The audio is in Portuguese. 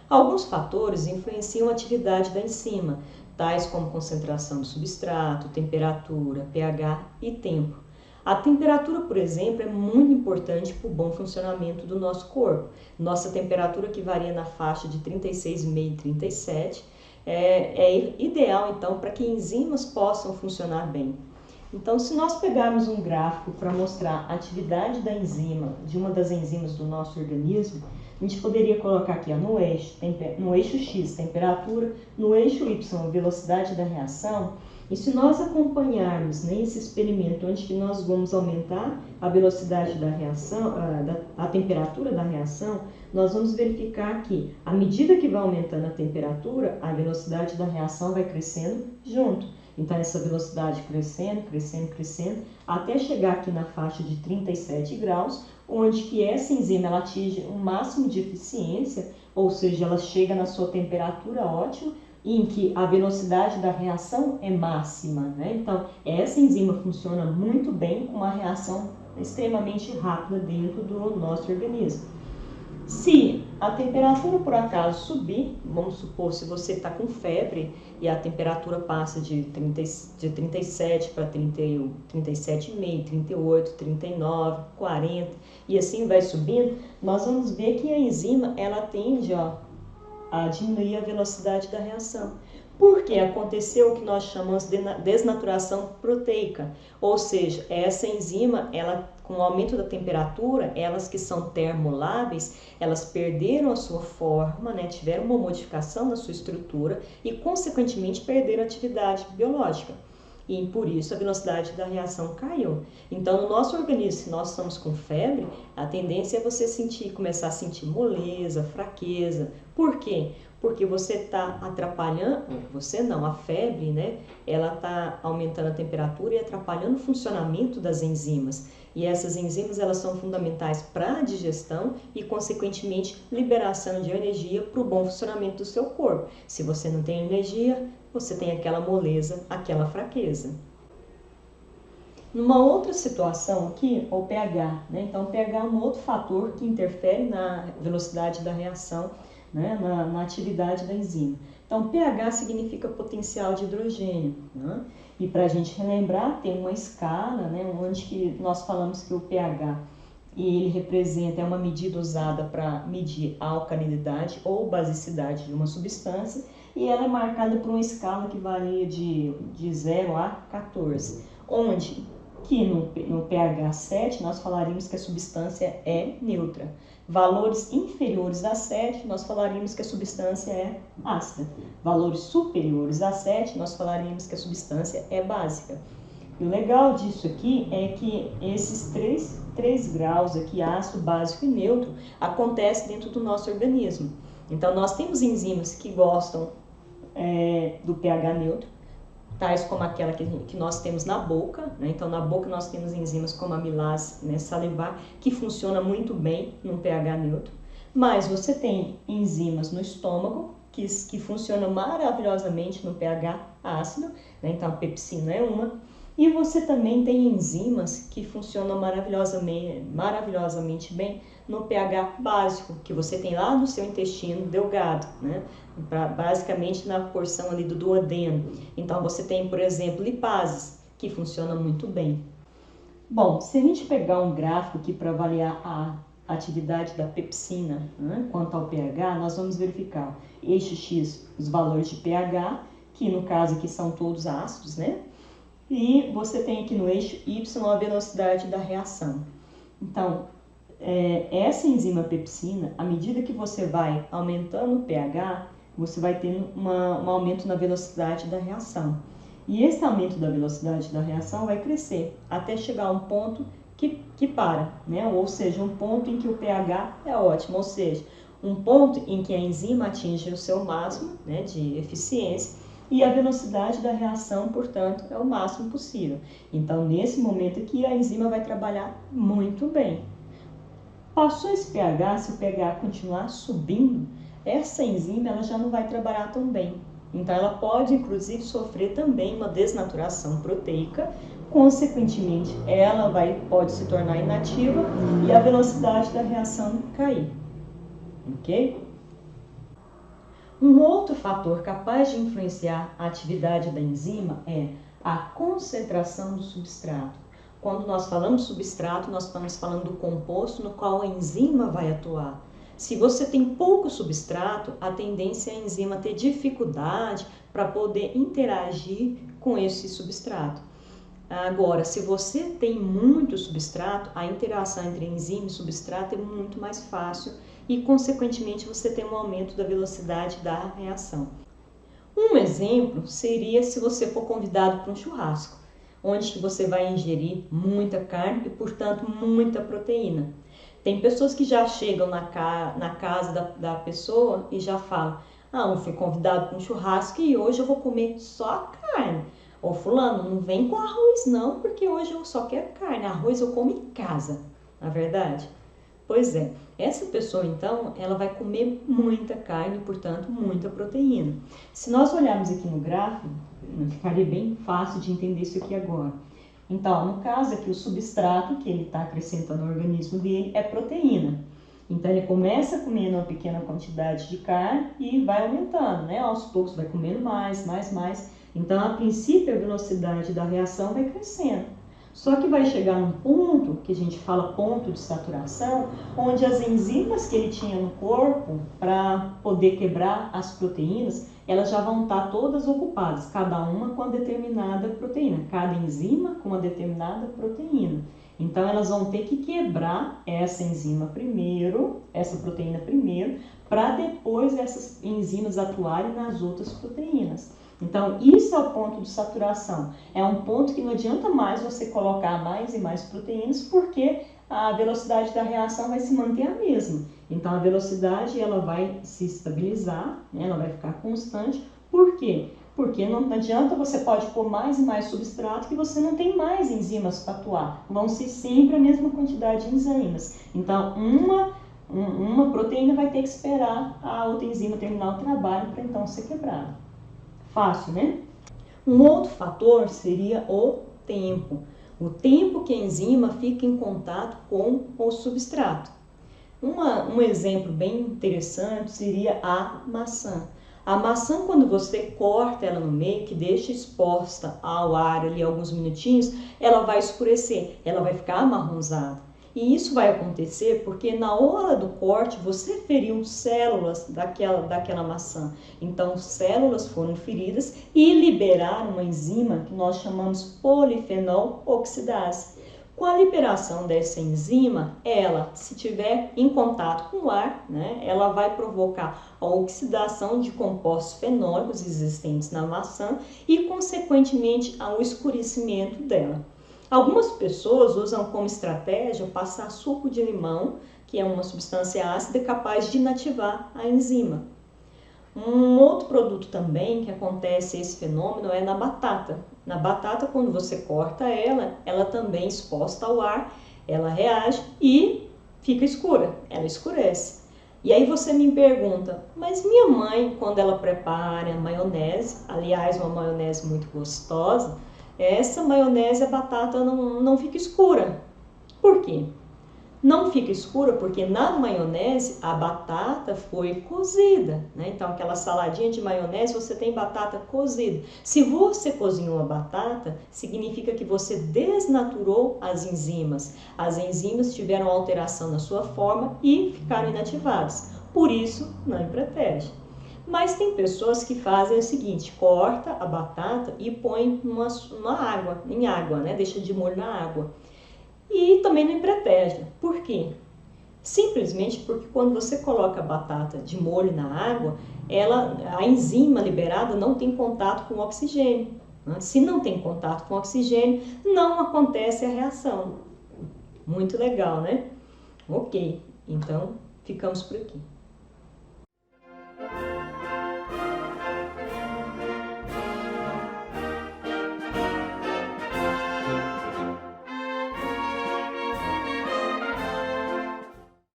Alguns fatores influenciam a atividade da enzima, tais como concentração do substrato, temperatura, pH e tempo. A temperatura, por exemplo, é muito importante para o bom funcionamento do nosso corpo. Nossa temperatura, que varia na faixa de 36,5 e 37, é ideal então para que enzimas possam funcionar bem. Então, se nós pegarmos um gráfico para mostrar a atividade da enzima, de uma das enzimas do nosso organismo, a gente poderia colocar aqui ó, no eixo X, temperatura, no eixo Y, velocidade da reação. E se nós acompanharmos nesse experimento onde que nós vamos aumentar a velocidade da reação, a temperatura da reação, nós vamos verificar que, à medida que vai aumentando a temperatura, a velocidade da reação vai crescendo junto. Então, essa velocidade crescendo, crescendo, crescendo, até chegar aqui na faixa de 37 graus, onde que essa enzima ela atinge um máximo de eficiência, ou seja, ela chega na sua temperatura ótima, em que a velocidade da reação é máxima, né? Então, essa enzima funciona muito bem com uma reação extremamente rápida dentro do nosso organismo. Se a temperatura por acaso subir, vamos supor, se você está com febre e a temperatura passa de 37 para 31, 37,5, 38, 39, 40 e assim vai subindo, nós vamos ver que a enzima ela tende a diminuir a velocidade da reação. Porque aconteceu o que nós chamamos de desnaturação proteica, ou seja, essa enzima, ela, com o aumento da temperatura, elas que são termoláveis, elas perderam a sua forma, né, tiveram uma modificação na sua estrutura e, consequentemente, perderam a atividade biológica. E por isso a velocidade da reação caiu. Então, no nosso organismo, se nós estamos com febre, a tendência é você começar a sentir moleza, fraqueza. Por quê? Porque você está atrapalhando, você não, a febre, né? Ela está aumentando a temperatura e atrapalhando o funcionamento das enzimas. E essas enzimas, elas são fundamentais para a digestão e, consequentemente, liberação de energia para o bom funcionamento do seu corpo. Se você não tem energia, você tem aquela moleza, aquela fraqueza. Numa outra situação aqui, o pH, né? Então, o pH é um outro fator que interfere na velocidade da reação, né? na atividade da enzima. Então, pH significa potencial de hidrogênio, né? E para a gente relembrar, tem uma escala, né? Onde que nós falamos que o pH e ele representa, é uma medida usada para medir a alcalinidade ou basicidade de uma substância, e ela é marcada por uma escala que varia de 0 a 14, onde que no pH 7 nós falaríamos que a substância é neutra. Valores inferiores a 7, nós falaríamos que a substância é ácida. Valores superiores a 7, nós falaríamos que a substância é básica. E o legal disso aqui é que esses três graus aqui, ácido, básico e neutro, acontecem dentro do nosso organismo. Então, nós temos enzimas que gostam do pH neutro, tais como aquela que nós temos na boca, né? Então, na boca nós temos enzimas como a amilase, né, salivar, que funciona muito bem no pH neutro. Mas você tem enzimas no estômago, que funcionam maravilhosamente no pH ácido, né? Então, a pepsina é uma. E você também tem enzimas que funcionam maravilhosamente bem no pH básico, que você tem lá no seu intestino delgado, né? Basicamente na porção ali do duodeno. Então, você tem, por exemplo, lipases, que funcionam muito bem. Bom, se a gente pegar um gráfico aqui para avaliar a atividade da pepsina, né, quanto ao pH, nós vamos verificar eixo X, os valores de pH, que no caso aqui são todos ácidos, né? E você tem aqui no eixo Y a velocidade da reação. Então, essa enzima pepsina, à medida que você vai aumentando o pH, você vai tendo um aumento na velocidade da reação. E esse aumento da velocidade da reação vai crescer até chegar a um ponto que para, né? Ou seja, um ponto em que o pH é ótimo, ou seja, um ponto em que a enzima atinge o seu máximo, né, de eficiência, e a velocidade da reação, portanto, é o máximo possível. Então, nesse momento aqui, a enzima vai trabalhar muito bem. Passou esse pH, se o pH continuar subindo, essa enzima ela já não vai trabalhar tão bem. Então, ela pode, inclusive, sofrer também uma desnaturação proteica. Consequentemente, ela pode se tornar inativa e a velocidade da reação cair. Ok? Um outro fator capaz de influenciar a atividade da enzima é a concentração do substrato. Quando nós falamos substrato, nós estamos falando do composto no qual a enzima vai atuar. Se você tem pouco substrato, a tendência é a enzima ter dificuldade para poder interagir com esse substrato. Agora, se você tem muito substrato, a interação entre enzima e substrato é muito mais fácil e, consequentemente, você tem um aumento da velocidade da reação. Um exemplo seria se você for convidado para um churrasco, onde você vai ingerir muita carne e, portanto, muita proteína. Tem pessoas que já chegam na casa da pessoa e já falam: eu fui convidado para um churrasco e hoje eu vou comer só carne. Ô fulano, não vem com arroz não, porque hoje eu só quero carne. Arroz eu como em casa, na verdade? Pois é, essa pessoa então, ela vai comer muita carne, portanto, muita proteína. Se nós olharmos aqui no gráfico, ficaria bem fácil de entender isso aqui agora. Então, no caso aqui, o substrato que ele está acrescentando no organismo dele é proteína. Então, ele começa comendo uma pequena quantidade de carne e vai aumentando, né? Aos poucos vai comendo mais. Então, a princípio, a velocidade da reação vai crescendo. Só que vai chegar num ponto, que a gente fala ponto de saturação, onde as enzimas que ele tinha no corpo para poder quebrar as proteínas, elas já vão estar todas ocupadas, cada uma com uma determinada proteína, cada enzima com uma determinada proteína. Então, elas vão ter que quebrar essa enzima primeiro, essa proteína primeiro, para depois essas enzimas atuarem nas outras proteínas. Então, isso é o ponto de saturação. É um ponto que não adianta mais você colocar mais e mais proteínas, porque a velocidade da reação vai se manter a mesma. Então, a velocidade ela vai se estabilizar, né? Ela vai ficar constante. Por quê? Porque não adianta você pode pôr mais e mais substrato que você não tem mais enzimas para atuar. Vão ser sempre a mesma quantidade de enzimas. Então, uma proteína vai ter que esperar a outra enzima terminar o trabalho para então ser quebrada. Fácil, né? Um outro fator seria o tempo. O tempo que a enzima fica em contato com o substrato. Um exemplo bem interessante seria a maçã. A maçã, quando você corta ela no meio, que deixa exposta ao ar ali alguns minutinhos, ela vai escurecer, ela vai ficar amarronzada. E isso vai acontecer porque na hora do corte você feriu células daquela maçã. Então, células foram feridas e liberaram uma enzima que nós chamamos polifenol oxidase. Com a liberação dessa enzima, ela, se tiver em contato com o ar, né, ela vai provocar a oxidação de compostos fenólicos existentes na maçã e, consequentemente, ao escurecimento dela. Algumas pessoas usam como estratégia passar suco de limão, que é uma substância ácida capaz de inativar a enzima. Um outro produto também que acontece esse fenômeno é na batata. Na batata, quando você corta ela também é exposta ao ar, ela reage e fica escura, ela escurece. E aí você me pergunta, mas minha mãe, quando ela prepara a maionese, aliás, uma maionese muito gostosa, essa maionese, a batata não fica escura. Por quê? Não fica escura porque na maionese a batata foi cozida, né? Então, aquela saladinha de maionese, você tem batata cozida. Se você cozinhou a batata, significa que você desnaturou as enzimas. As enzimas tiveram alteração na sua forma e ficaram inativadas. Por isso, não protege. Mas tem pessoas que fazem o seguinte, corta a batata e põe em água, né? Deixa de molho na água. E também não protege. Por quê? Simplesmente porque quando você coloca a batata de molho na água, a enzima liberada não tem contato com o oxigênio. Né? Se não tem contato com o oxigênio, não acontece a reação. Muito legal, né? Ok, então ficamos por aqui.